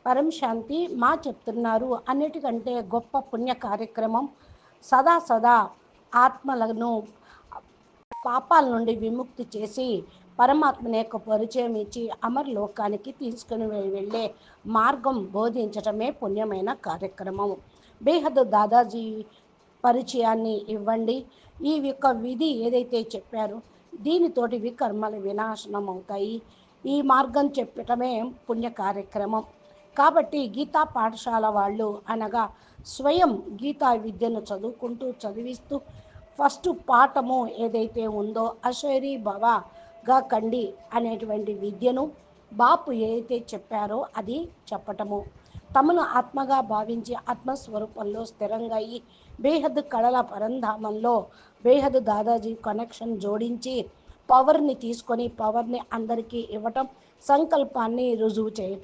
పరం శాంతి మా చెప్తున్నారు. అన్నిటికంటే గొప్ప పుణ్య కార్యక్రమం సదా సదా ఆత్మలను పాపాల నుండి విముక్తి చేసి పరమాత్మని యొక్క పరిచయం ఇచ్చి అమరలోకానికి తీసుకుని వెళ్ళే మార్గం బోధించటమే పుణ్యమైన కార్యక్రమం. బేహద్ దాదాజీ పరిచయాన్ని ఇవ్వండి. ఈ యొక్క విధి ఏదైతే చెప్పారో దీనితోటి వికర్మలు వినాశనం అవుతాయి. ఈ మార్గం చెప్పటమే పుణ్య కార్యక్రమం. కాబట్టి గీతా పాఠశాల వాళ్ళు అనగా స్వయం గీతా విద్యను చదివిస్తూ ఫస్ట్ పాఠము ఏదైతే ఉందో అశరీ భవగా కండి అనేటువంటి విద్యను బాపు ఏదైతే చెప్పారో అది చెప్పటము, తమను ఆత్మగా భావించి ఆత్మస్వరూపంలో స్థిరంగా అయ్యి బేహద్ కళల పరంధామంలో బేహద్ దాదాజీ కనెక్షన్ జోడించి పవర్ని తీసుకొని పవర్ని అందరికీ ఇవ్వటం, సంకల్పాన్ని రుజువు చేయటం.